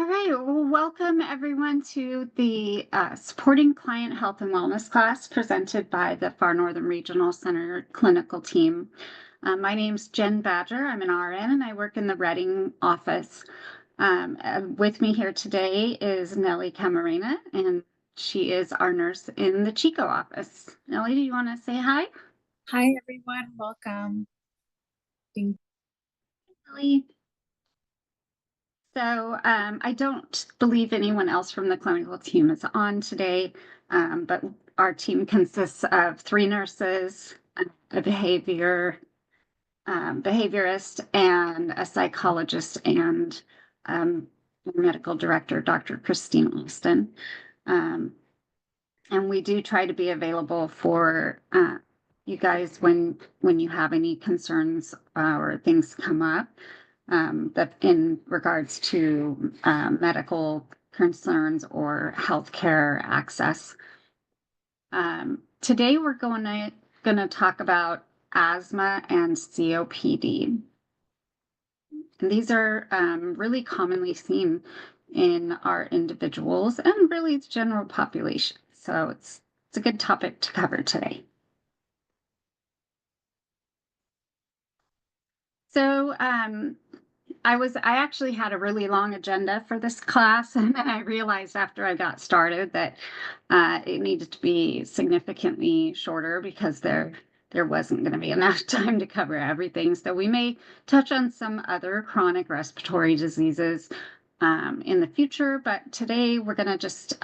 right. Well, welcome everyone to the Supporting Client Health and Wellness class presented by the Far Northern Regional Center clinical team. My name's Jen Badger. I'm an RN and I work in the Reading office. With me here today is Nellie Camarena, and she is our nurse in the Chico office. Nellie, do you want to say hi? Hi, everyone. Welcome. Thank Nellie. So I don't believe anyone else from the clinical team is on today, but our team consists of 3 nurses, a behaviorist, and a psychologist, and medical director, Dr. Christine Austin. And we do try to be available for you guys when you have any concerns or things come up. That in regards to medical concerns or healthcare access. Today we're going to talk about asthma and COPD. And these are really commonly seen in our individuals and really the general population. So it's a good topic to cover today. So I actually had a really long agenda for this class, and then I realized after I got started that it needed to be significantly shorter because there wasn't going to be enough time to cover everything. So we may touch on some other chronic respiratory diseases in the future, but today we're going to just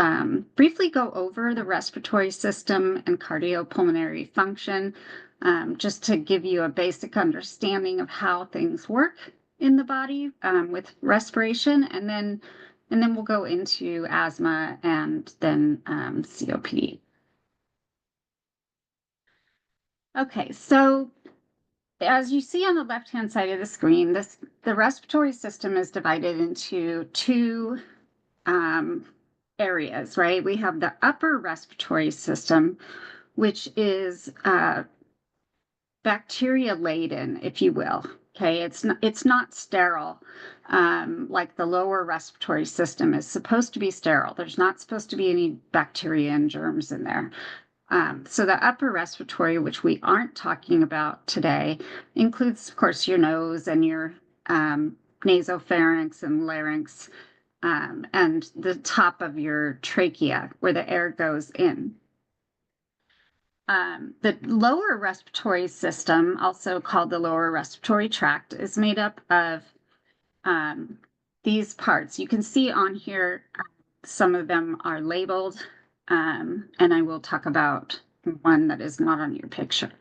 briefly go over the respiratory system and cardiopulmonary function, just to give you a basic understanding of how things work in the body with respiration, and then we'll go into asthma and then COPD. Okay, so as you see on the left-hand side of the screen, the respiratory system is divided into 2 areas, right? We have the upper respiratory system, which is bacteria laden, if you will. Okay, it's not sterile, like the lower respiratory system is supposed to be sterile. There's not supposed to be any bacteria and germs in there. So the upper respiratory, which we aren't talking about today, includes, of course, your nose and your nasopharynx and larynx, and the top of your trachea, where the air goes in. The lower respiratory system, also called the lower respiratory tract, is made up of these parts. You can see on here, some of them are labeled, and I will talk about one that is not on your picture.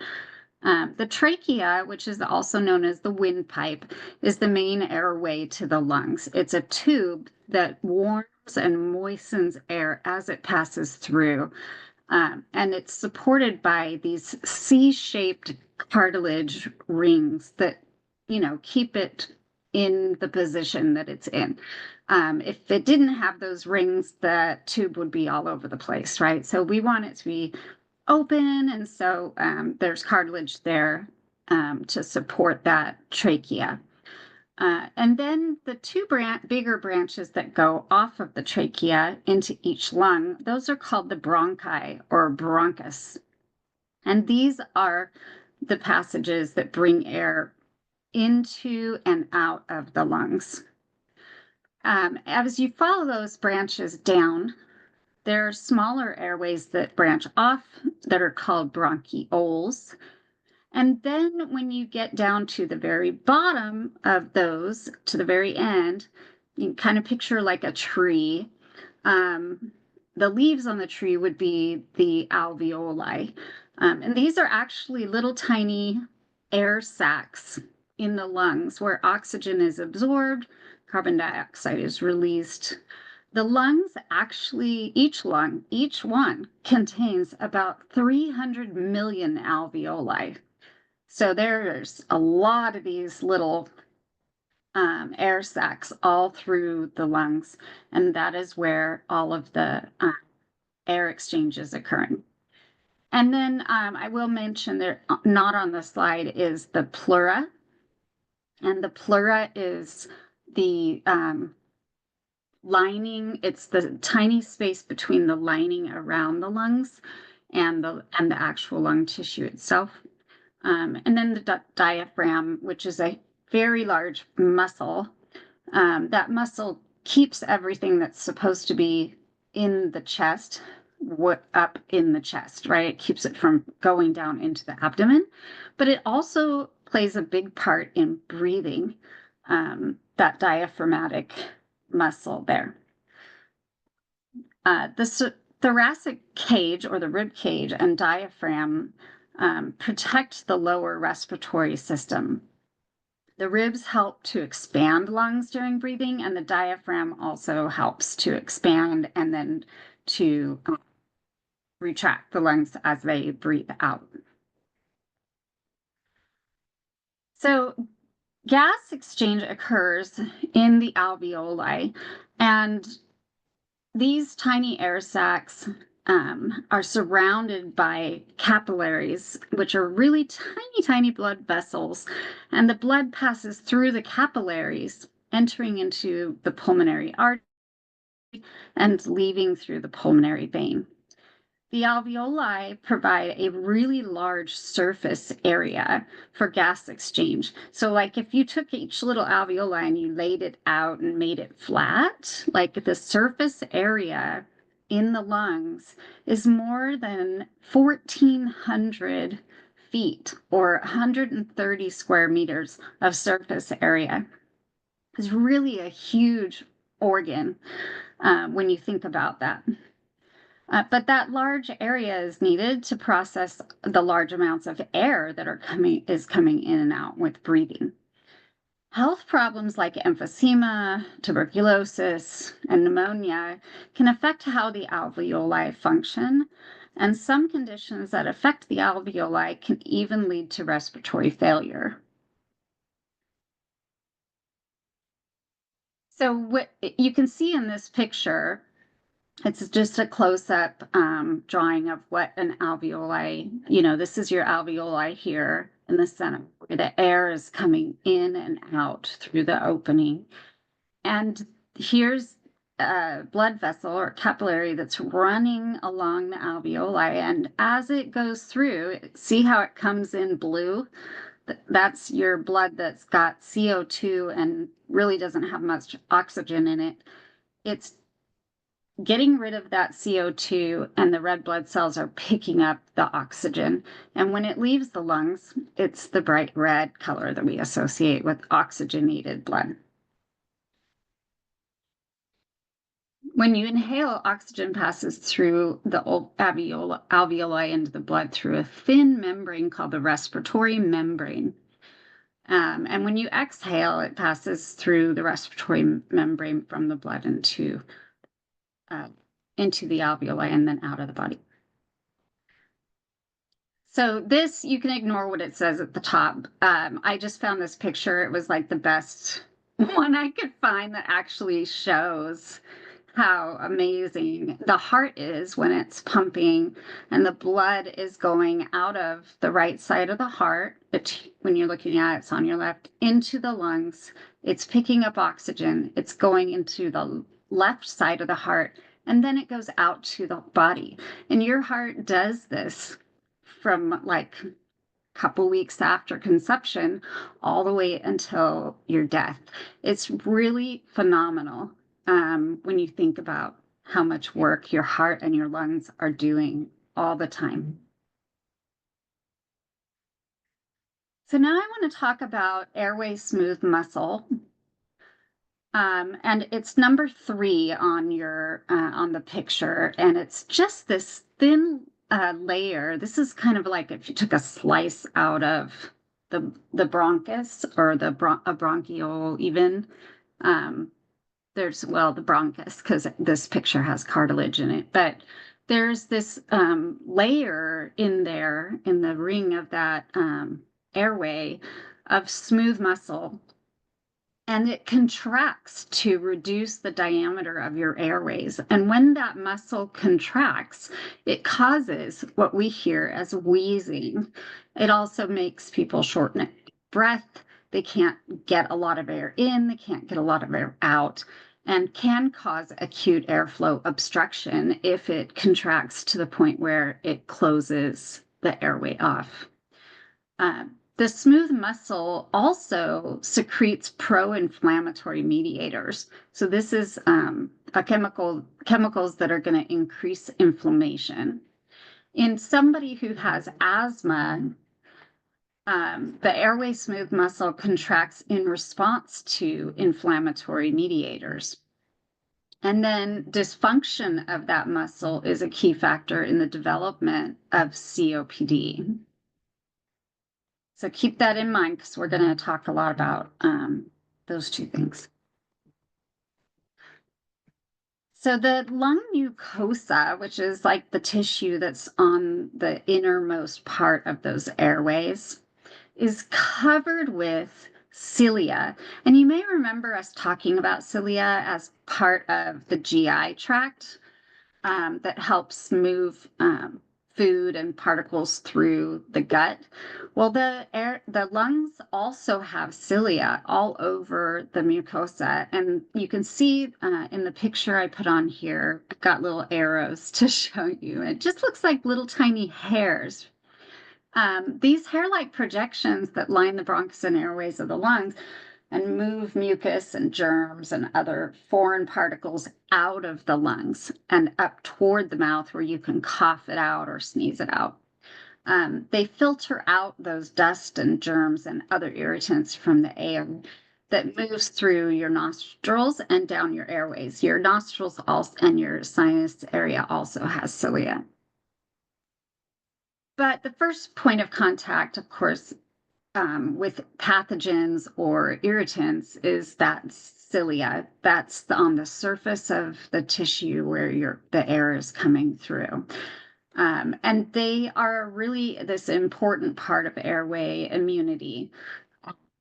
The trachea, which is also known as the windpipe, is the main airway to the lungs. It's a tube that warms and moistens air as it passes through. And it's supported by these C-shaped cartilage rings that, keep it in the position that it's in. If it didn't have those rings, the tube would be all over the place, right? So we want it to be open, and so there's cartilage there to support that trachea. And then the 2 bigger branches that go off of the trachea into each lung, those are called the bronchi or bronchus. And these are the passages that bring air into and out of the lungs. As you follow those branches down, there are smaller airways that branch off that are called bronchioles. And then when you get down to the very bottom of those, to the very end, you can kind of picture like a tree. The leaves on the tree would be the alveoli. And these are actually little tiny air sacs in the lungs where oxygen is absorbed, carbon dioxide is released. The lungs actually, each one contains about 300 million alveoli. So there's a lot of these little air sacs all through the lungs, and that is where all of the air exchange is occurring. And then I will mention that not on the slide is the pleura, and the pleura is the lining, it's the tiny space between the lining around the lungs and the actual lung tissue itself. And then the diaphragm, which is a very large muscle. That muscle keeps everything that's supposed to be in the chest up in the chest, right? It keeps it from going down into the abdomen, but it also plays a big part in breathing, that diaphragmatic muscle there. The thoracic cage or the rib cage and diaphragm protect the lower respiratory system. The ribs help to expand lungs during breathing, and the diaphragm also helps to expand and then to retract the lungs as they breathe out. So gas exchange occurs in the alveoli, and these tiny air sacs are surrounded by capillaries, which are really tiny, tiny blood vessels, and the blood passes through the capillaries, entering into the pulmonary artery and leaving through the pulmonary vein. The alveoli provide a really large surface area for gas exchange. So like if you took each little alveoli and you laid it out and made it flat, like the surface area in the lungs is more than 1,400 feet or 130 square meters of surface area. It's really a huge organ when you think about that. But that large area is needed to process the large amounts of air that is coming in and out with breathing. Health problems like emphysema, tuberculosis, and pneumonia can affect how the alveoli function, and some conditions that affect the alveoli can even lead to respiratory failure. So what you can see in this picture, it's just a close-up drawing of what an alveoli, this is your alveoli here in the center, where the air is coming in and out through the opening. And here's a blood vessel or capillary that's running along the alveoli. And as it goes through, see how it comes in blue? That's your blood that's got CO2 and really doesn't have much oxygen in it. It's getting rid of that CO2, and the red blood cells are picking up the oxygen. And when it leaves the lungs, it's the bright red color that we associate with oxygenated blood. When you inhale, oxygen passes through the alveoli into the blood through a thin membrane called the respiratory membrane. And when you exhale, it passes through the respiratory membrane from the blood into the alveoli and then out of the body. So this, you can ignore what it says at the top. I just found this picture. It was like the best one I could find that actually shows how amazing the heart is when it's pumping and the blood is going out of the right side of the heart. When you're looking at it, it's on your left, into the lungs. It's picking up oxygen. It's going into the left side of the heart, and then it goes out to the body. And your heart does this from like a couple weeks after conception all the way until your death. It's really phenomenal when you think about how much work your heart and your lungs are doing all the time. So now I want to talk about airway smooth muscle. And it's number 3 on the picture, and it's just this thin layer. This is kind of like if you took a slice out of the bronchus or a bronchiole even. There's the bronchus, because this picture has cartilage in it, but there's this layer in there in the ring of that airway of smooth muscle. And it contracts to reduce the diameter of your airways. And when that muscle contracts, it causes what we hear as wheezing. It also makes people shorten of breath. They can't get a lot of air in, they can't get a lot of air out. and can cause acute airflow obstruction if it contracts to the point where it closes the airway off. The smooth muscle also secretes pro-inflammatory mediators. So this is chemicals that are going to increase inflammation. In somebody who has asthma, the airway smooth muscle contracts in response to inflammatory mediators. And then dysfunction of that muscle is a key factor in the development of COPD. So keep that in mind because we're going to talk a lot about those two things. So the lung mucosa, which is like the tissue that's on the innermost part of those airways, is covered with cilia. And you may remember us talking about cilia as part of the GI tract that helps move food and particles through the gut. Well, the lungs also have cilia all over the mucosa, and you can see in the picture I put on here, I've got little arrows to show you. It just looks like little tiny hairs. These hair-like projections that line the bronchus and airways of the lungs and move mucus and germs and other foreign particles out of the lungs and up toward the mouth where you can cough it out or sneeze it out. They filter out those dust and germs and other irritants from the air that moves through your nostrils and down your airways. Your nostrils also and your sinus area also has cilia. But the first point of contact, of course, with pathogens or irritants is that cilia. That's on the surface of the tissue where the air is coming through. And they are really this important part of airway immunity.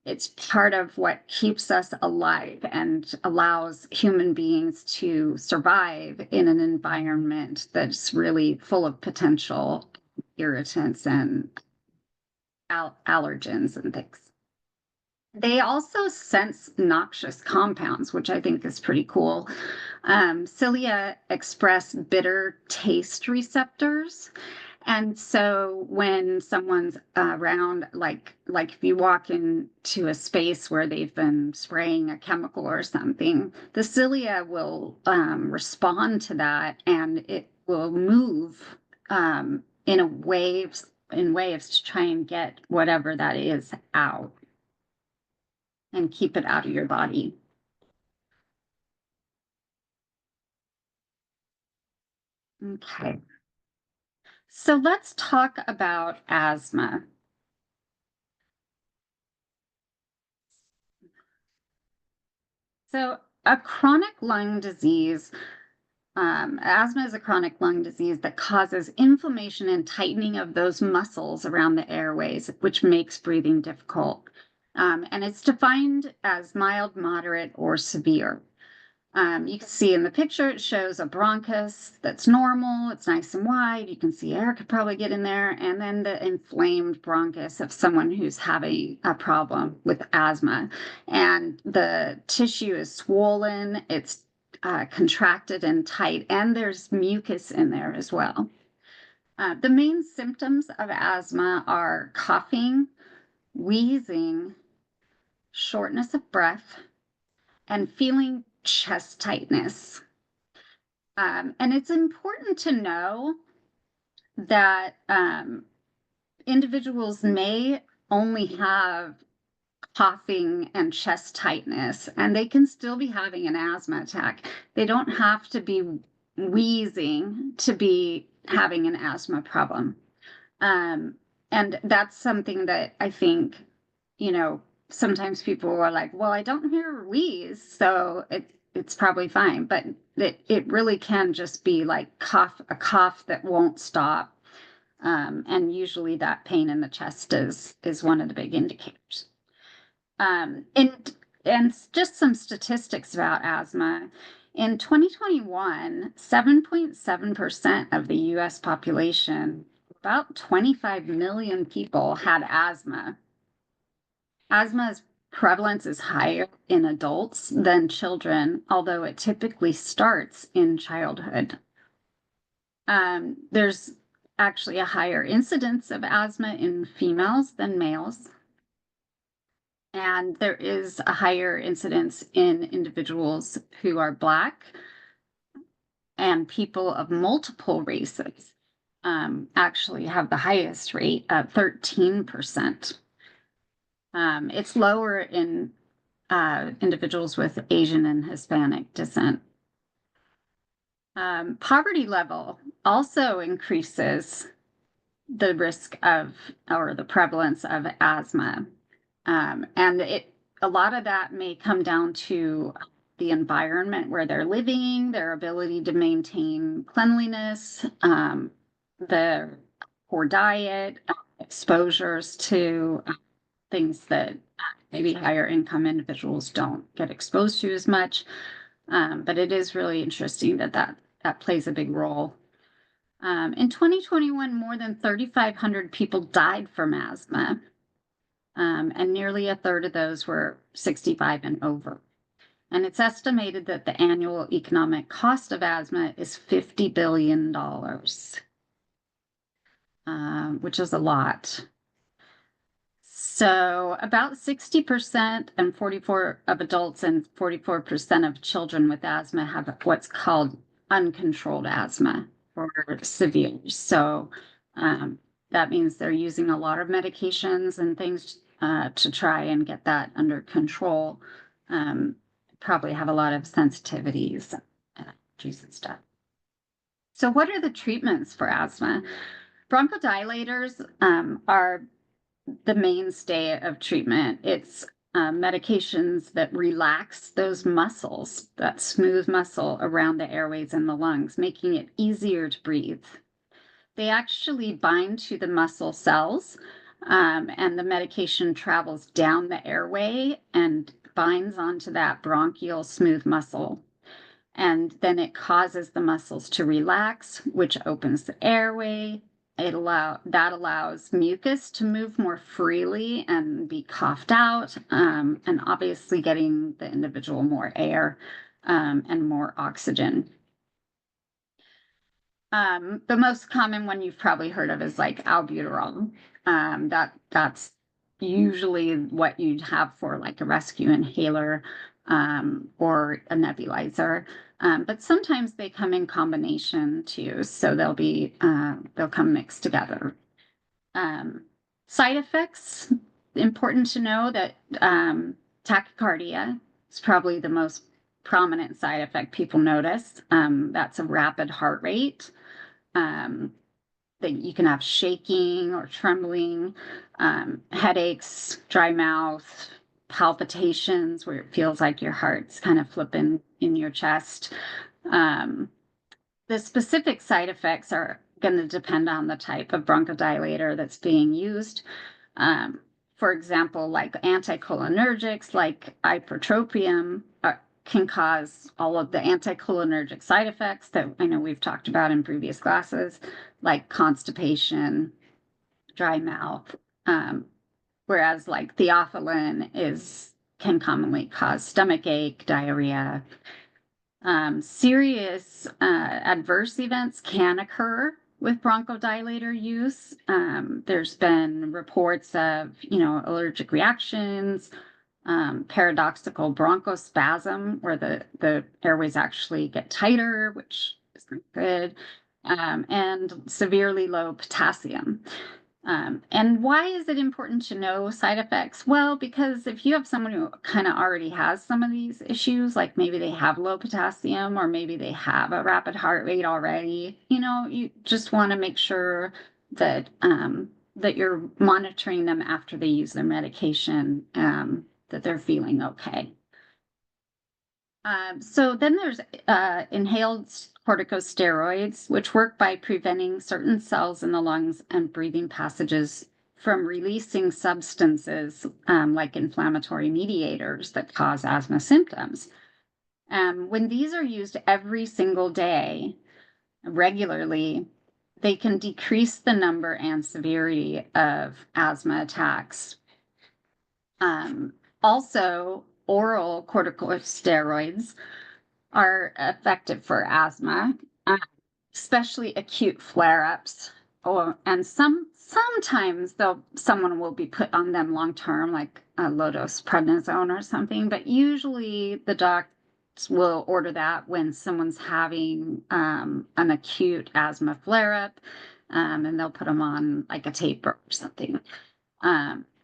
It's part of what keeps us alive and allows human beings to survive in an environment that's really full of potential irritants and allergens and things. They also sense noxious compounds, which I think is pretty cool. Cilia express bitter taste receptors. And so when someone's around, like if you walk into a space where they've been spraying a chemical or something, the cilia will respond to that, and it will move in waves to try and get whatever that is out and keep it out of your body. Okay. So let's talk about asthma. So a chronic lung disease, asthma is a chronic lung disease that causes inflammation and tightening of those muscles around the airways, which makes breathing difficult. And it's defined as mild, moderate, or severe. You can see in the picture, it shows a bronchus that's normal. It's nice and wide. You can see air could probably get in there. And then the inflamed bronchus of someone who's having a problem with asthma. And the tissue is swollen. It's contracted and tight. And there's mucus in there as well. The main symptoms of asthma are coughing, wheezing, shortness of breath, and feeling chest tightness. And it's important to know that individuals may only have coughing and chest tightness, and they can still be having an asthma attack. They don't have to be wheezing to be having an asthma problem. And that's something that I think, sometimes people are like, well, I don't hear wheeze, so it's probably fine. But it really can just be like a cough that won't stop. And usually that pain in the chest is one of the big indicators. And just some statistics about asthma. In 2021, 7.7% of the US population, about 25 million people, had asthma. Asthma is prevalence is higher in adults than children, although it typically starts in childhood. There's actually a higher incidence of asthma in females than males. And there is a higher incidence in individuals who are Black and people of multiple races actually have the highest rate of 13%. It's lower in individuals with Asian and Hispanic descent. Poverty level also increases the risk of or the prevalence of asthma. And a lot of that may come down to the environment where they're living, their ability to maintain cleanliness, the poor diet, exposures to things that maybe higher income individuals don't get exposed to as much. But it is really interesting that plays a big role. In 2021, more than 3,500 people died from asthma, and nearly a third of those were 65 and over. And it's estimated that the annual economic cost of asthma is $50 billion, which is a lot. So about 60% and 44 of adults and 44% of children with asthma have what's called uncontrolled asthma or severe. So that means they're using a lot of medications and things to try and get that under control. Probably have a lot of sensitivities, allergies and stuff. So what are the treatments for asthma? Bronchodilators are the mainstay of treatment. It's medications that relax those muscles, that smooth muscle around the airways and the lungs, making it easier to breathe. They actually bind to the muscle cells, and the medication travels down the airway and binds onto that bronchial smooth muscle. And then it causes the muscles to relax, which opens the airway. That allows mucus to move more freely and be coughed out, and obviously getting the individual more air and more oxygen. The most common one you've probably heard of is like albuterol. That's usually what you'd have for like a rescue inhaler or a nebulizer. But sometimes they come in combination too, so they'll come mixed together. Side effects, important to know that tachycardia is probably the most prominent side effect people notice. That's a rapid heart rate. That you can have shaking or trembling, headaches, dry mouth, palpitations where it feels like your heart's kind of flipping in your chest. The specific side effects are going to depend on the type of bronchodilator that's being used. For example, like anticholinergics, like ipratropium, can cause all of the anticholinergic side effects that I know we've talked about in previous classes, like constipation, dry mouth, whereas like theophylline can commonly cause stomach ache, diarrhea. Serious adverse events can occur with bronchodilator use. There's been reports of, allergic reactions, paradoxical bronchospasm, where the airways actually get tighter, which is not good, and severely low potassium. And why is it important to know side effects? Well, because if you have someone who kind of already has some of these issues, like maybe they have low potassium or maybe they have a rapid heart rate already, you just want to make sure that that you're monitoring them after they use their medication, that they're feeling okay. So then there's inhaled corticosteroids, which work by preventing certain cells in the lungs and breathing passages from releasing substances like inflammatory mediators that cause asthma symptoms. When these are used every single day, regularly, they can decrease the number and severity of asthma attacks. Also, oral corticosteroids are effective for asthma, uh, especially acute flare-ups. And sometimes someone will be put on them long term, like a low-dose prednisone or something. But usually the docs will order that when someone's having an acute asthma flare-up, and they'll put them on like a taper or something.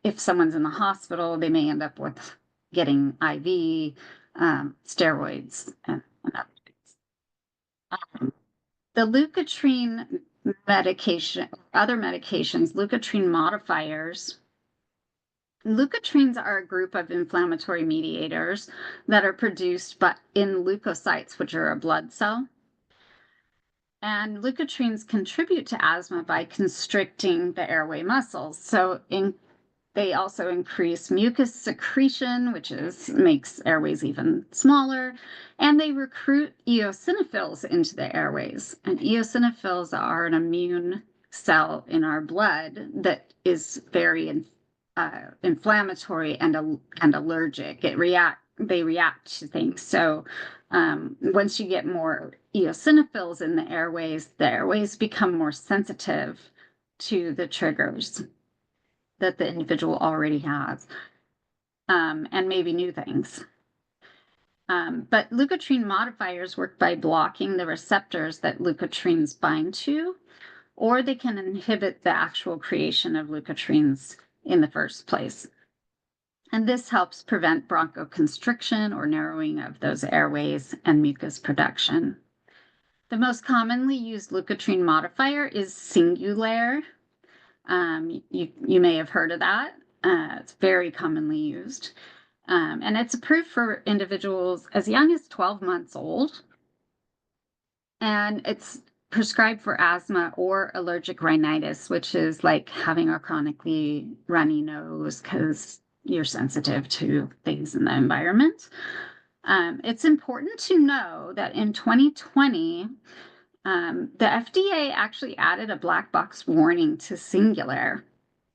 If someone's in the hospital, they may end up with getting IV steroids and other things. The leukotriene medication, other medications, leukotriene modifiers. Leukotrienes are a group of inflammatory mediators that are produced in leukocytes, which are a blood cell. And leukotrienes contribute to asthma by constricting the airway muscles. So they also increase mucus secretion, which makes airways even smaller, and they recruit eosinophils into the airways. And eosinophils are an immune cell in our blood that is very inflammatory and allergic. They react to things. So once you get more eosinophils in the airways become more sensitive to the triggers that the individual already has, and maybe new things. But leukotriene modifiers work by blocking the receptors that leukotrienes bind to, or they can inhibit the actual creation of leukotrienes in the first place. And this helps prevent bronchoconstriction or narrowing of those airways and mucus production. The most commonly used leukotriene modifier is Singulair. You may have heard of that. It's very commonly used. And it's approved for individuals as young as 12 months old. And it's prescribed for asthma or allergic rhinitis, which is like having a chronically runny nose because you're sensitive to things in the environment. It's important to know that in 2020, the FDA actually added a black box warning to Singulair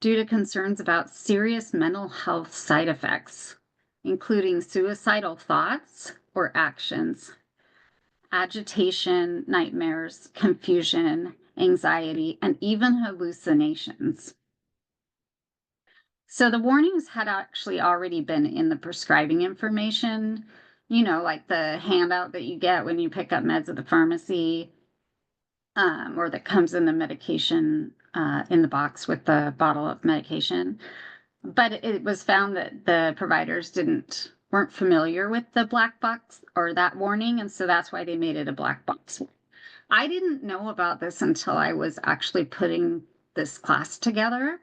due to concerns about serious mental health side effects, including suicidal thoughts or actions, agitation, nightmares, confusion, anxiety, and even hallucinations. So the warnings had actually already been in the prescribing information, like the handout that you get when you pick up meds at the pharmacy, or that comes in the medication in the box with the bottle of medication. But it was found that the providers weren't familiar with the black box or that warning, and so that's why they made it a black box. I didn't know about this until I was actually putting this class together,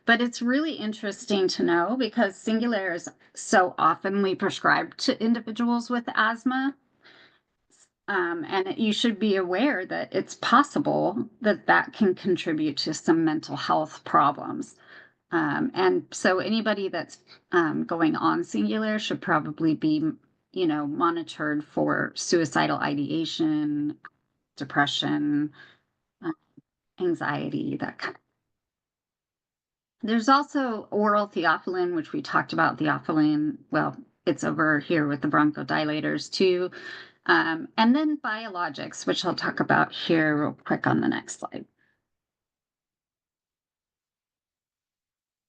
but it's really interesting to know because Singulair is so oftenly prescribed to individuals with asthma. And you should be aware that it's possible that that can contribute to some mental health problems. And so anybody that's going on Singulair should probably be, monitored for suicidal ideation, depression, anxiety, that kind of. There's also oral theophylline, which we talked about theophylline. Well, it's over here with the bronchodilators too. And then biologics, which I'll talk about here real quick on the next slide.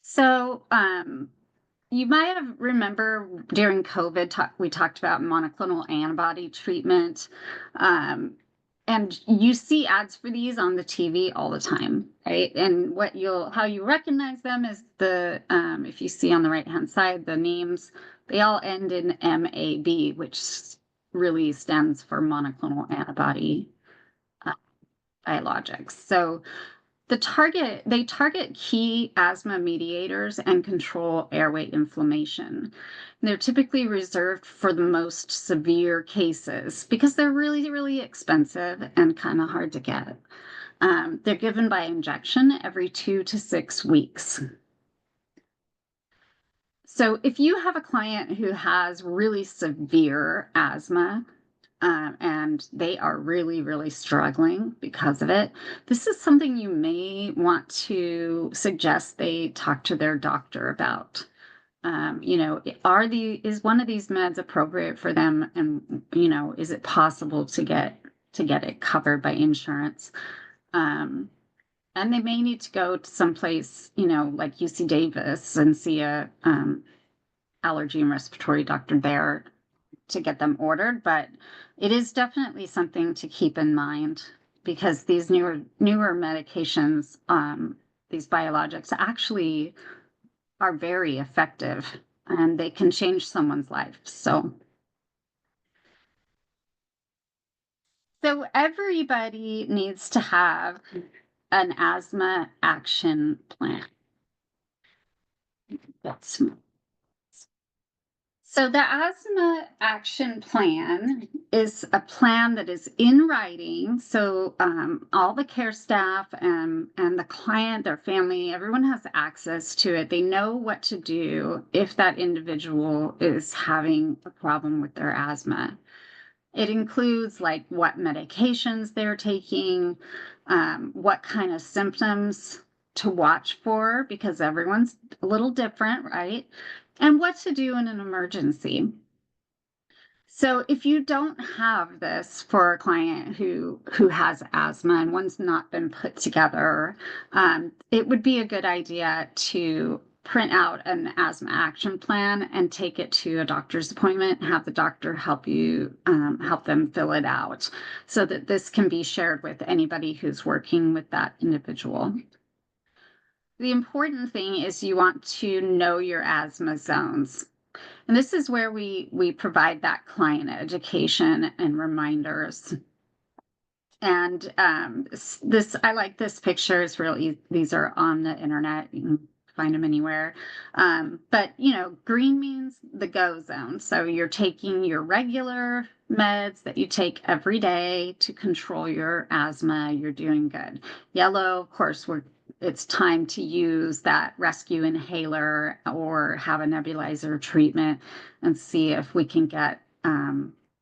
So you might have remember during COVID, we talked about monoclonal antibody treatment. And you see ads for these on the TV all the time, right? And how you recognize them is if you see on the right-hand side, the names, they all end in MAB, which really stands for monoclonal antibody biologics. So they target key asthma mediators and control airway inflammation. They're typically reserved for the most severe cases because they're really, really expensive and kind of hard to get. They're given by injection every 2 to 6 weeks. So if you have a client who has really severe asthma, and they are really, really struggling because of it, this is something you may want to suggest they talk to their doctor about. Is one of these meds appropriate for them? And, is it possible to get it covered by insurance? Um, and they may need to go to someplace, like UC Davis and see a allergy and respiratory doctor there to get them ordered. But it is definitely something to keep in mind because these newer medications, these biologics, actually are very effective and they can change someone's life. So everybody needs to have an asthma action plan. That's So the asthma action plan is a plan that is in writing. So all the care staff and the client, their family, everyone has access to it. They know what to do if that individual is having a problem with their asthma. It includes like what medications they're taking, what kind of symptoms to watch for, because everyone's a little different, right? And what to do in an emergency. So if you don't have this for a client who has asthma and one's not been put together, it would be a good idea to print out an asthma action plan and take it to a doctor's appointment, have the doctor help them fill it out so that this can be shared with anybody who's working with that individual. The important thing is you want to know your asthma zones. And this is where we provide that client education and reminders. And I like this picture. It's real easy. These are on the internet. You can find them anywhere. But green means the go zone. So you're taking your regular meds that you take every day to control your asthma. You're doing good. Yellow, of course, it's time to use that rescue inhaler or have a nebulizer treatment and see if we can get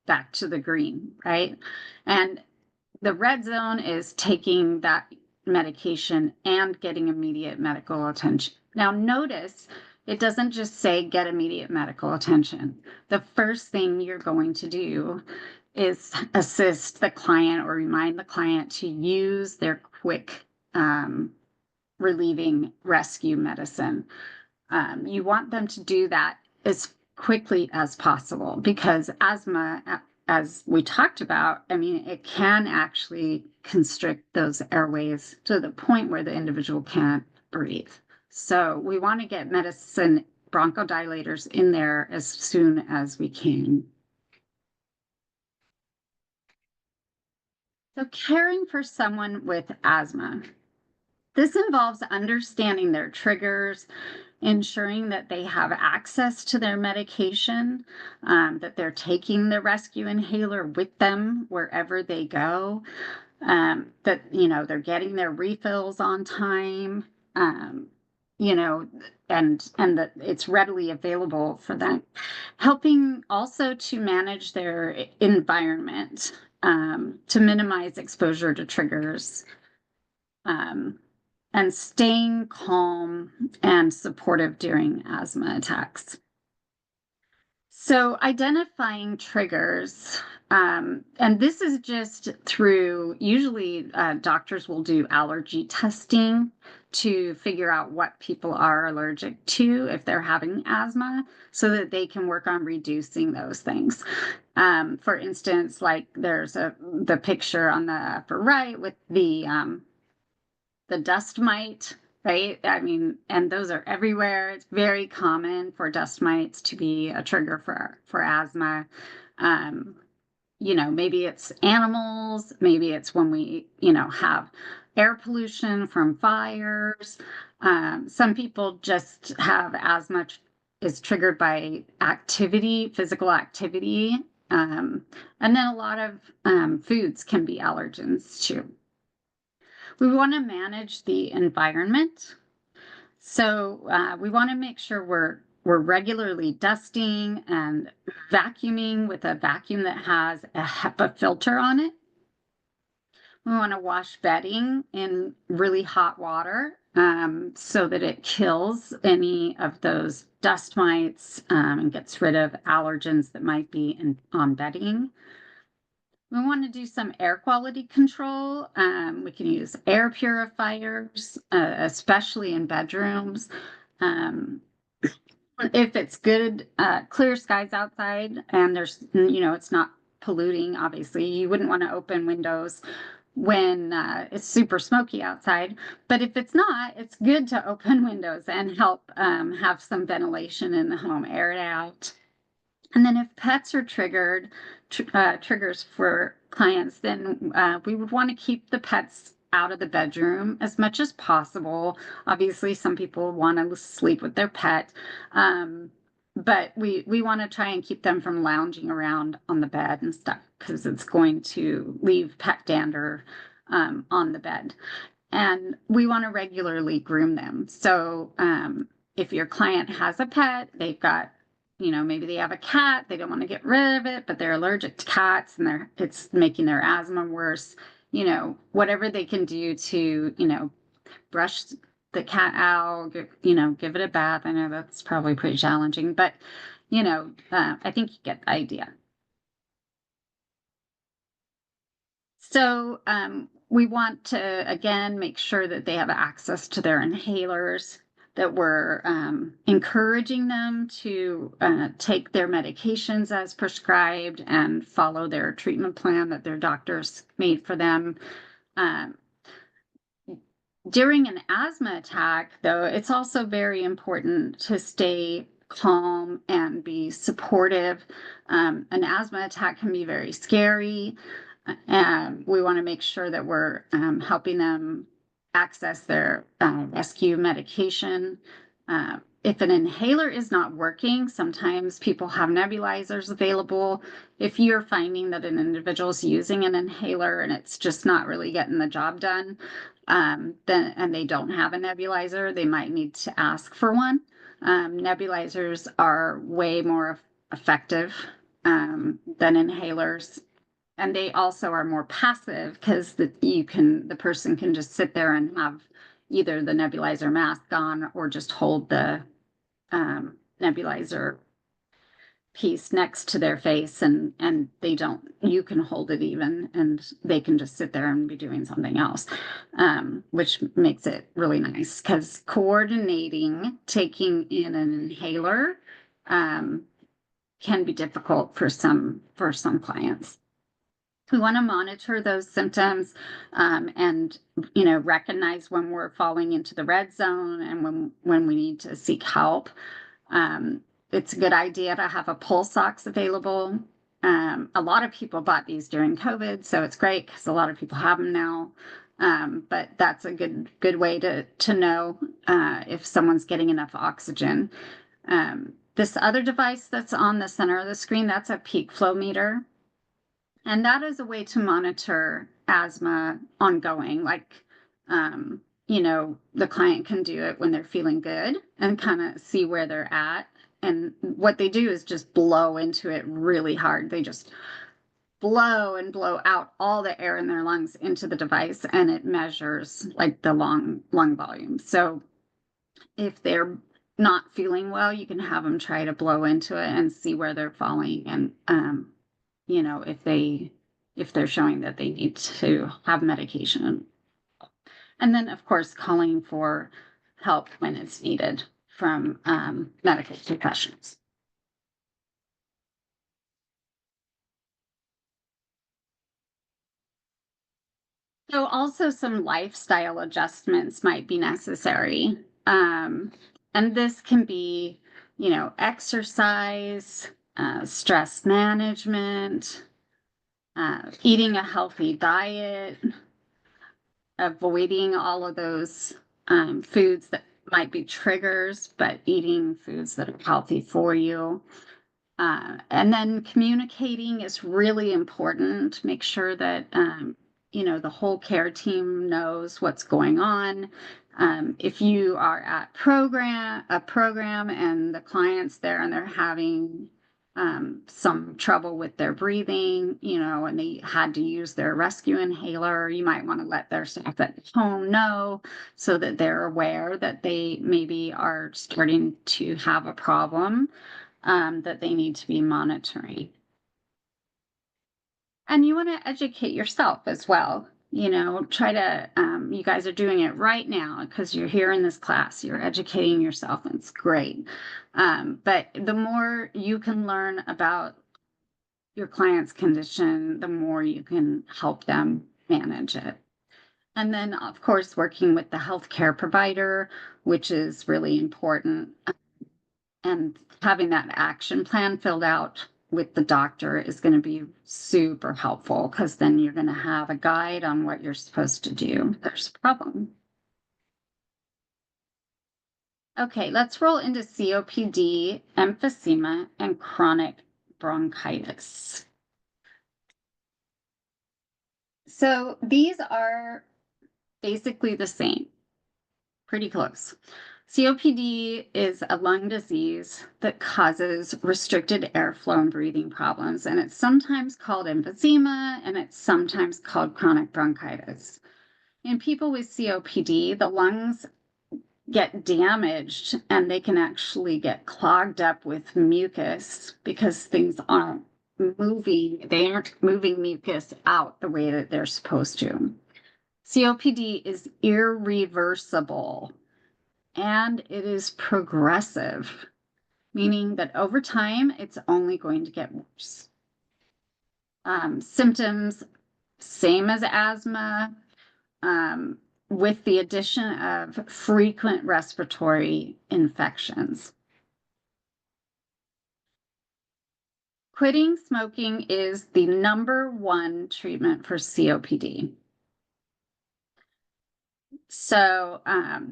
back to the green, right? And the red zone is taking that medication and getting immediate medical attention. Now, notice it doesn't just say get immediate medical attention. The first thing you're going to do is assist the client or remind the client to use their quick relieving rescue medicine. You want them to do that as quickly as possible because asthma, as we talked about, it can actually constrict those airways to the point where the individual can't breathe. So we want to get medicine, bronchodilators in there as soon as we can. So caring for someone with asthma. This involves understanding their triggers, ensuring that they have access to their medication, that they're taking the rescue inhaler with them wherever they go, that they're getting their refills on time, and that it's readily available for them. Helping also to manage their environment, to minimize exposure to triggers. And staying calm and supportive during asthma attacks. So identifying triggers, and this is just through, usually doctors will do allergy testing to figure out what people are allergic to if they're having asthma so that they can work on reducing those things. For instance, like there's the picture on the upper right with the dust mite, right? And those are everywhere. It's very common for dust mites to be a trigger for asthma. Maybe it's animals, maybe it's when we, have air pollution from fires. Some people just have asthma is triggered by activity, physical activity. And then a lot of foods can be allergens too. We want to manage the environment. So we want to make sure we're regularly dusting and vacuuming with a vacuum that has a HEPA filter on it. We want to wash bedding in really hot water so that it kills any of those dust mites and gets rid of allergens that might be on bedding. We want to do some air quality control. We can use air purifiers, especially in bedrooms. Um, if it's good, clear skies outside and there's, it's not polluting, obviously, you wouldn't want to open windows when it's super smoky outside. But if it's not, it's good to open windows and help have some ventilation in the home, air it out. And then if pets are triggers for clients, then we would want to keep the pets out of the bedroom as much as possible. Obviously, some people want to sleep with their pet, but we want to try and keep them from lounging around on the bed and stuff because it's going to leave pet dander on the bed. And we want to regularly groom them. So if your client has a pet, they've got, maybe they have a cat, they don't want to get rid of it, but they're allergic to cats and it's making their asthma worse, whatever they can do to, brush the cat out, give it a bath. I know that's probably pretty challenging, but, I think you get the idea. So we want to, again, make sure that they have access to their inhalers, that we're encouraging them to take their medications as prescribed and follow their treatment plan that their doctors made for them. During an asthma attack, though, it's also very important to stay calm and be supportive. An asthma attack can be very scary, and we want to make sure that we're helping them access their rescue medication. If an inhaler is not working, sometimes people have nebulizers available. If you're finding that an individual is using an inhaler and it's just not really getting the job done, then and they don't have a nebulizer, they might need to ask for one. Nebulizers are way more effective than inhalers, and they also are more passive because the person can just sit there and have either the nebulizer mask on or just hold the nebulizer piece next to their face, and you can hold it even and they can just sit there and be doing something else, which makes it really nice because coordinating taking in an inhaler can be difficult for some clients. We want to monitor those symptoms and recognize when we're falling into the red zone and when we need to seek help. It's a good idea to have a pulse ox available. A lot of people bought these during COVID, so it's great because a lot of people have them now. But that's a good way to know if someone's getting enough oxygen. This other device that's on the center of the screen, that's a peak flow meter. And that is a way to monitor asthma ongoing. Like, the client can do it when they're feeling good and kind of see where they're at. And what they do is just blow into it really hard. They just blow and blow out all the air in their lungs into the device, and it measures like the lung volume. So if they're not feeling well, you can have them try to blow into it and see where they're falling. And, if they're showing that they need to have medication. And then, of course, calling for help when it's needed from medical professionals. So also some lifestyle adjustments might be necessary. And this can be, exercise, stress management, eating a healthy diet, avoiding all of those foods that might be triggers, but eating foods that are healthy for you. And then communicating is really important. Make sure that, the whole care team knows what's going on. If you are at a program and the client's there and they're having some trouble with their breathing, and they had to use their rescue inhaler. You might want to let their staff at home know so that they're aware that they maybe are starting to have a problem that they need to be monitoring. And you want to educate yourself as well. Try to, you guys are doing it right now because you're here in this class, you're educating yourself, and it's great. But the more you can learn about your client's condition, the more you can help them manage it. And then, of course, working with the healthcare provider, which is really important, and having that action plan filled out with the doctor is going to be super helpful because then you're going to have a guide on what you're supposed to do if there's a problem. Okay, let's roll into COPD, emphysema, and chronic bronchitis. So these are basically the same, pretty close. COPD is a lung disease that causes restricted airflow and breathing problems, and it's sometimes called emphysema, and it's sometimes called chronic bronchitis. In people with COPD, the lungs get damaged and they can actually get clogged up with mucus because things aren't moving. They aren't moving mucus out the way that they're supposed to. COPD is irreversible and it is progressive, meaning that over time, it's only going to get worse. Symptoms, same as asthma, with the addition of frequent respiratory infections. Quitting smoking is the #1 treatment for COPD. So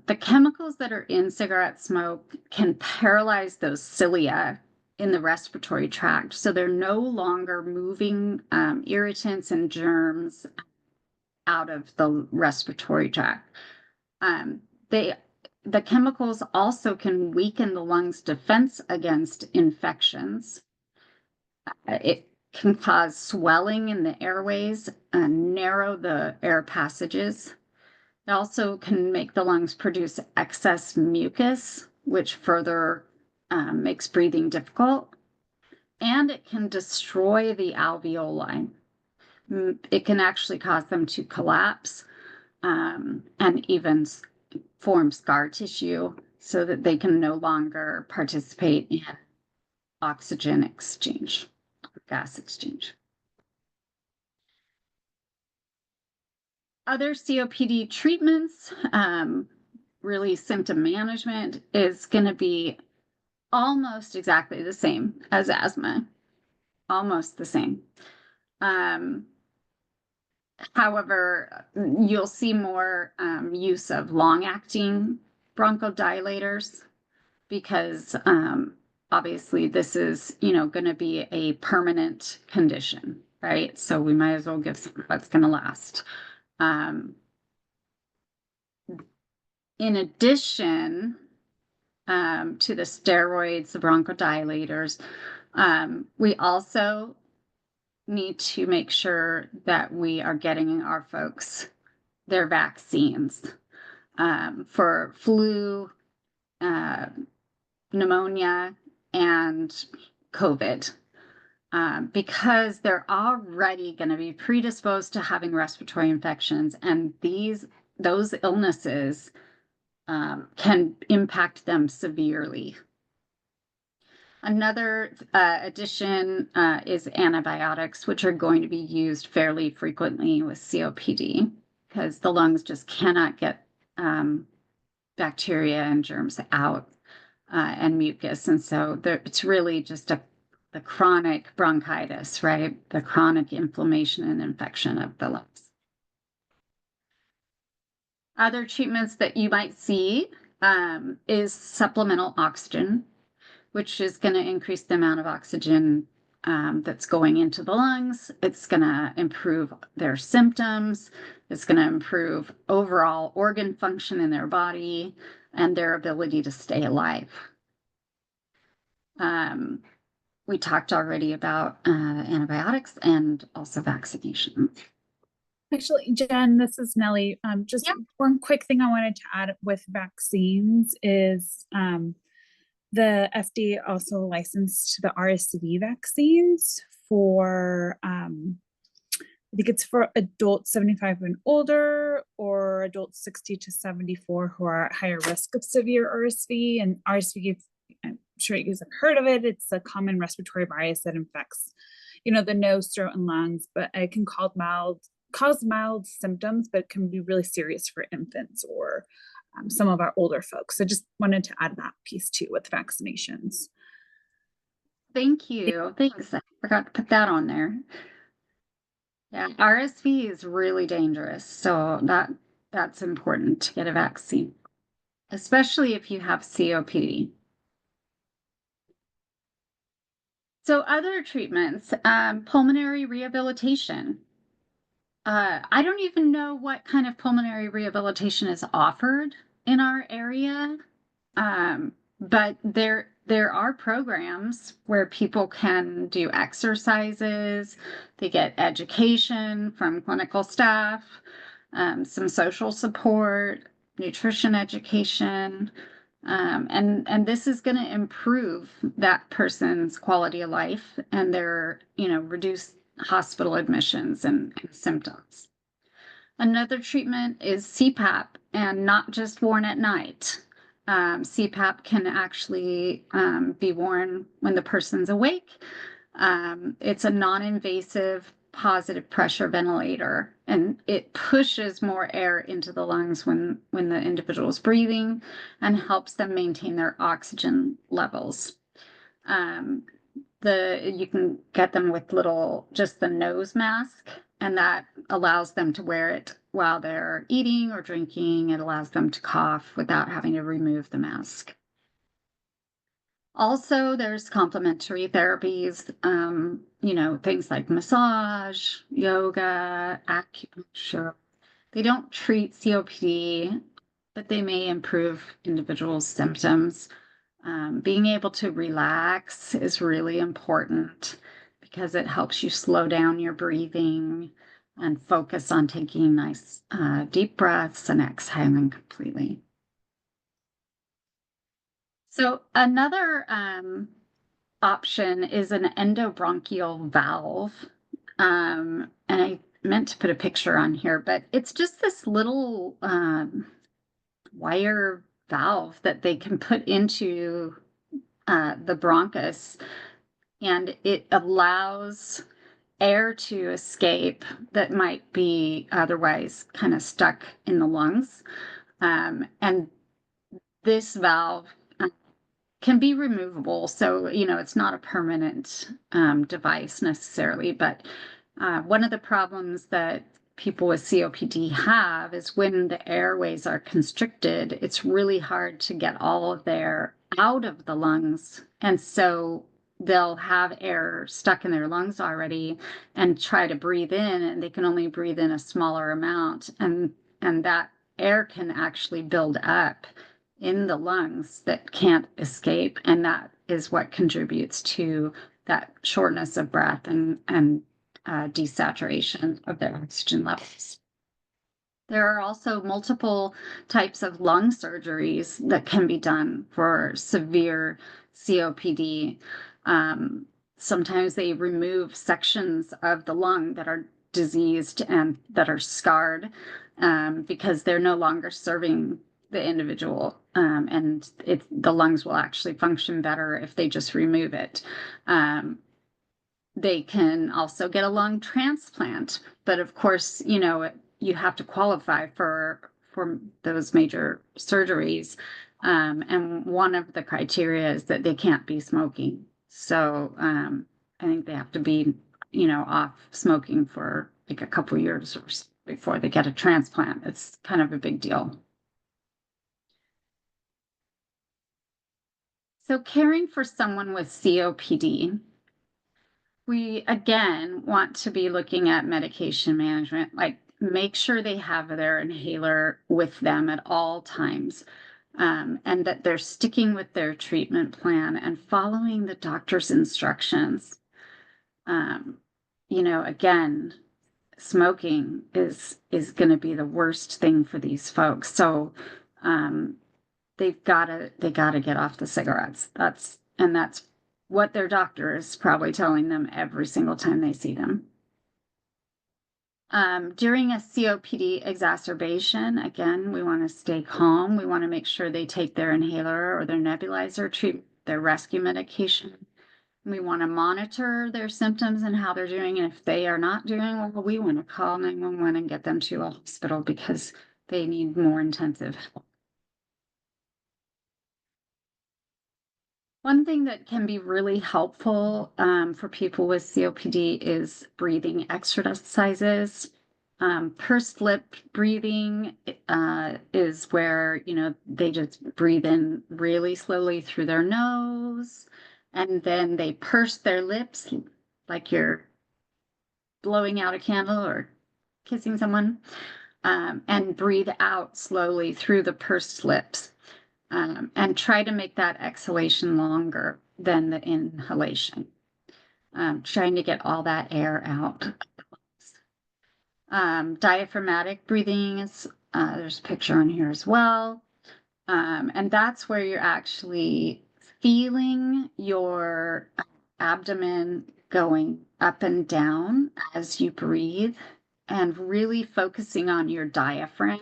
the chemicals that are in cigarette smoke can paralyze those cilia in the respiratory tract. So they're no longer moving irritants and germs out of the respiratory tract. The chemicals also can weaken the lung's defense against infections. It can cause swelling in the airways and narrow the air passages. It also can make the lungs produce excess mucus, which further makes breathing difficult. And it can destroy the alveoli. It can actually cause them to collapse and even form scar tissue so that they can no longer participate in oxygen exchange, gas exchange. Other COPD treatments, really symptom management, is going to be almost exactly the same as asthma, almost the same. However, you'll see more use of long-acting bronchodilators because obviously this is, going to be a permanent condition, right? So we might as well give something that's going to last. In addition to the steroids, the bronchodilators, we also need to make sure that we are getting our folks their vaccines for flu, pneumonia, and COVID. Because they're already going to be predisposed to having respiratory infections, and those illnesses can impact them severely. Another addition is antibiotics, which are going to be used fairly frequently with COPD because the lungs just cannot get bacteria and germs out and mucus. And so it's really just the chronic bronchitis, right? The chronic inflammation and infection of the lungs. Other treatments that you might see is supplemental oxygen, which is going to increase the amount of oxygen that's going into the lungs. It's going to improve their symptoms. It's going to improve overall organ function in their body and their ability to stay alive. we talked already about antibiotics and also vaccination. Actually, Jen, this is Nellie. Just Yep. one quick thing I wanted to add with vaccines is the FDA also licensed the RSV vaccines for I think it's for adults 75 and older or adults 60 to 74 who are at higher risk of severe RSV. And RSV, I'm sure you guys have heard of it. It's a common respiratory virus that infects, the nose, throat, and lungs, but it can cause mild symptoms, but can be really serious for infants or some of our older folks. So just wanted to add that piece too with vaccinations. Thank you. Thanks. I forgot to put that on there. Yeah, RSV is really dangerous, so that's important to get a vaccine, especially if you have COPD. So other treatments, pulmonary rehabilitation. I don't even know what kind of pulmonary rehabilitation is offered in our area. But there are programs where people can do exercises, they get education from clinical staff, some social support, nutrition education, and this is going to improve that person's quality of life and their, reduce hospital admissions and symptoms. Another treatment is CPAP, and not just worn at night. CPAP can actually be worn when the person's awake. It's a non-invasive positive pressure ventilator, and it pushes more air into the lungs when the individual is breathing and helps them maintain their oxygen levels. You can get them with just the nose mask, and that allows them to wear it while they're eating or drinking. It allows them to cough without having to remove the mask. Also, there's complementary therapies, things like massage, yoga, acupuncture. They don't treat COPD, but they may improve individuals' symptoms. Being able to relax is really important because it helps you slow down your breathing and focus on taking nice deep breaths and exhaling completely. So another option is an endobronchial valve. And I meant to put a picture on here, but it's just this little wire valve that they can put into the bronchus, and it allows air to escape that might be otherwise kind of stuck in the lungs. And this valve can be removable. So, it's not a permanent device necessarily, but one of the problems that people with COPD have is when the airways are constricted, it's really hard to get all of the air out of the lungs. And so they'll have air stuck in their lungs already and try to breathe in, and they can only breathe in a smaller amount. And that air can actually build up in the lungs that can't escape, and that is what contributes to that shortness of breath and desaturation of their oxygen levels. There are also multiple types of lung surgeries that can be done for severe COPD. Sometimes they remove sections of the lung that are diseased and that are scarred because they're no longer serving the individual, and the lungs will actually function better if they just remove it. They can also get a lung transplant, but of course, you have to qualify for those major surgeries, and one of the criteria is that they can't be smoking. So I think they have to be, off smoking for like a couple years before they get a transplant. It's kind of a big deal. So caring for someone with COPD, we again want to be looking at medication management, like make sure they have their inhaler with them at all times. and that they're sticking with their treatment plan and following the doctor's instructions. Um, again, smoking is going to be the worst thing for these folks. So um, they gotta get off the cigarettes. That's what their doctor is probably telling them every single time they see them. During a COPD exacerbation, again, we want to stay calm. We want to make sure they take their inhaler or their nebulizer, treat their rescue medication. We want to monitor their symptoms and how they're doing. And if they are not doing well, we want to call 911 and get them to a hospital because they need more intensive help. One thing that can be really helpful for people with COPD is breathing exercises. Pursed lip breathing is where, they just breathe in really slowly through their nose, and then they purse their lips like you're blowing out a candle or kissing someone, and breathe out slowly through the pursed lips, and try to make that exhalation longer than the inhalation, trying to get all that air out. Diaphragmatic breathing is, there's a picture on here as well. And that's where you're actually feeling your abdomen going up and down as you breathe and really focusing on your diaphragm,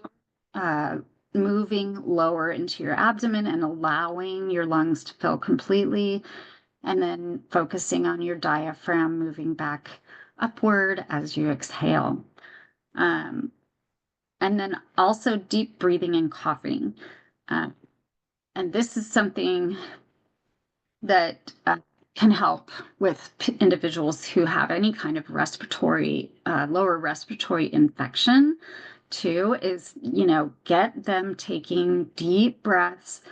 uh, moving lower into your abdomen and allowing your lungs to fill completely, and then focusing on your diaphragm moving back upward as you exhale. Um, and then also deep breathing and coughing. Uh, and this is something that can help with individuals who have any kind of respiratory, lower respiratory infection too, is, get them taking deep breaths,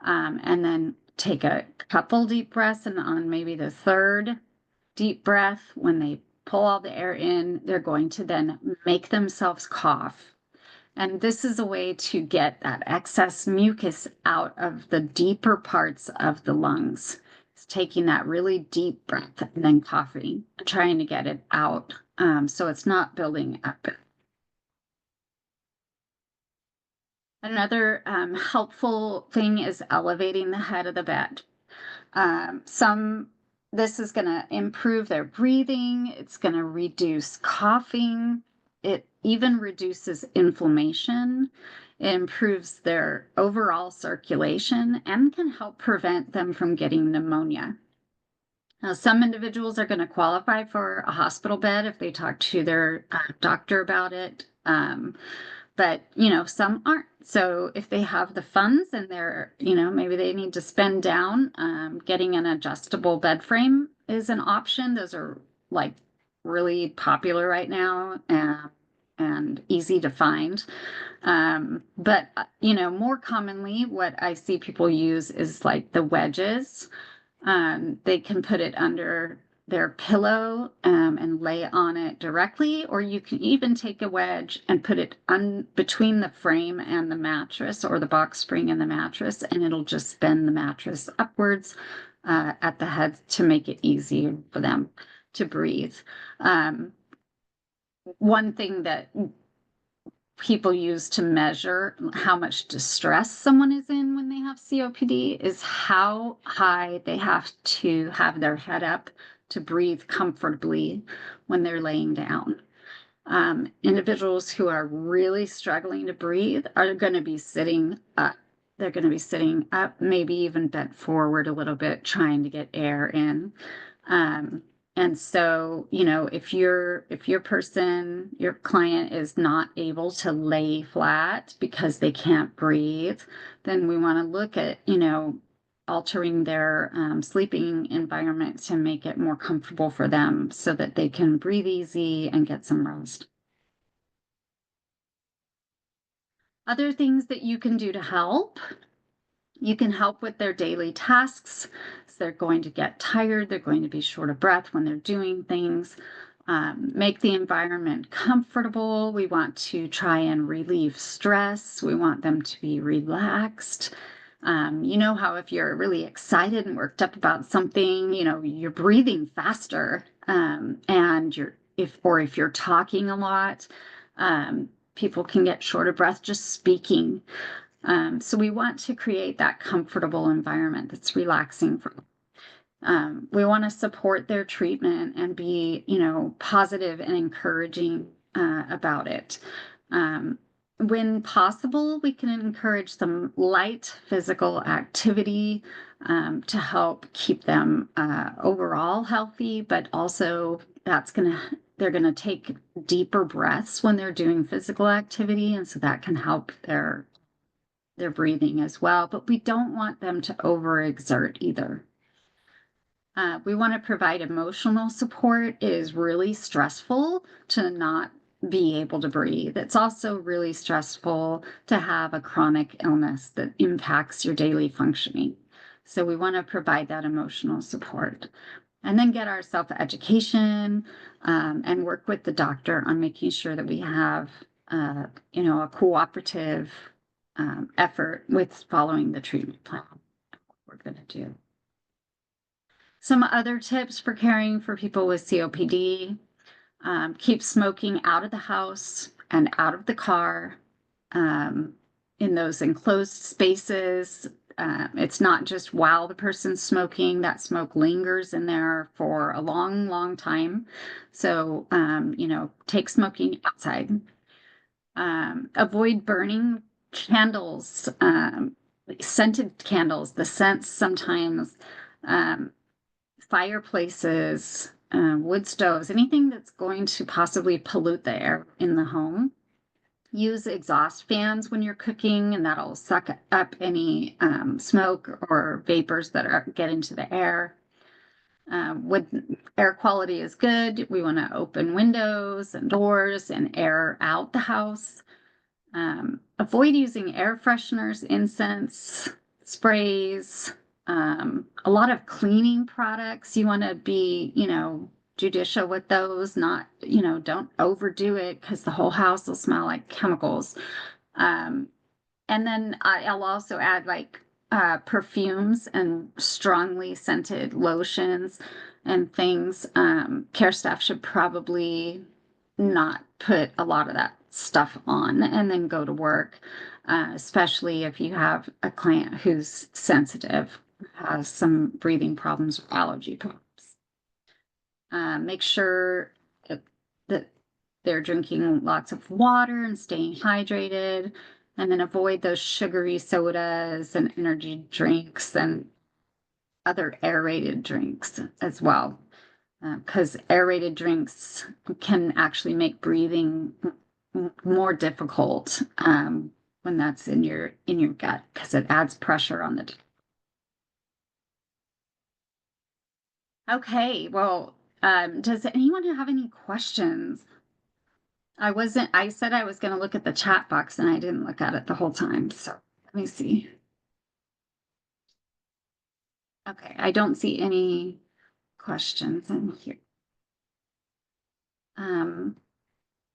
and then take a couple deep breaths, and on maybe the third deep breath, when they pull all the air in, they're going to then make themselves cough. And this is a way to get that excess mucus out of the deeper parts of the lungs. It's taking that really deep breath and then coughing, trying to get it out, so it's not building up. Another helpful thing is elevating the head of the bed. This is going to improve their breathing. It's going to reduce coughing. It even reduces inflammation. It improves their overall circulation and can help prevent them from getting pneumonia. Now, some individuals are going to qualify for a hospital bed if they talk to their doctor about it. But some aren't. So if they have the funds and they're, maybe they need to spend down, getting an adjustable bed frame is an option. Those are like really popular right now, and easy to find. But more commonly what I see people use is like the wedges. They can put it under their pillow, and lay on it directly, or you can even take a wedge and put it between the frame and the mattress, or the box spring and the mattress, and it'll just bend the mattress upwards at the head to make it easier for them to breathe. One thing that people use to measure how much distress someone is in when they have COPD is how high they have to have their head up to breathe comfortably when they're laying down. Individuals who are really struggling to breathe are going to be sitting up. They're going to be sitting up, maybe even bent forward a little bit, trying to get air in. And so, if your client is not able to lay flat because they can't breathe, then we want to look at, altering their sleeping environment to make it more comfortable for them so that they can breathe easy and get some rest. Other things that you can do to help. You can help with their daily tasks. So they're going to get tired. They're going to be short of breath when they're doing things. Make the environment comfortable. We want to try and relieve stress. We want them to be relaxed. You know how if you're really excited and worked up about something, you're breathing faster, and if you're talking a lot, people can get short of breath just speaking. So we want to create that comfortable environment that's relaxing for them. We want to support their treatment and be, positive and encouraging about it. When possible, we can encourage some light physical activity to help keep them overall healthy, but also they're going to take deeper breaths when they're doing physical activity, and so that can help their breathing as well. But we don't want them to overexert either. We want to provide emotional support. It is really stressful to not be able to breathe. It's also really stressful to have a chronic illness that impacts your daily functioning. So we want to provide that emotional support. And then get our self-education and work with the doctor on making sure that we have, a cooperative effort with following the treatment plan. We're going to do. Some other tips for caring for people with COPD: keep smoking out of the house and out of the car, in those enclosed spaces. It's not just while the person's smoking, that smoke lingers in there for a long, long time. So, take smoking outside. Avoid burning candles, scented candles. The scents sometimes, fireplaces, wood stoves, anything that's going to possibly pollute the air in the home. Use exhaust fans when you're cooking, and that'll suck up any smoke or vapors that get into the air. When air quality is good, we want to open windows and doors and air out the house. Avoid using air fresheners, incense, sprays, a lot of cleaning products. You want to be, judicial with those, not, don't overdo it because the whole house will smell like chemicals. And then I'll also add perfumes and strongly scented lotions and things. Care staff should probably not put a lot of that stuff on and then go to work, especially if you have a client who's sensitive, has some breathing problems or allergy problems. Make sure that they're drinking lots of water and staying hydrated, and then avoid those sugary sodas and energy drinks and other aerated drinks as well, because aerated drinks can actually make breathing more difficult when that's in your gut, because it adds pressure on the. Okay, well, does anyone have any questions? I said I was going to look at the chat box and I didn't look at it the whole time. So let me see. Okay, I don't see any questions in here.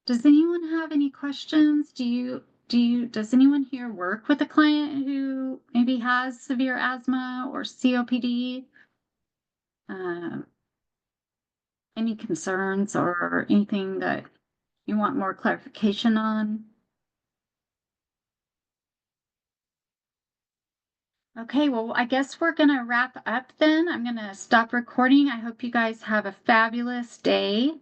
Does anyone have any questions? Does anyone here work with a client who maybe has severe asthma or COPD? Any concerns or anything that you want more clarification on? Okay, well, I guess we're going to wrap up then. I'm going to stop recording. I hope you guys have a fabulous day.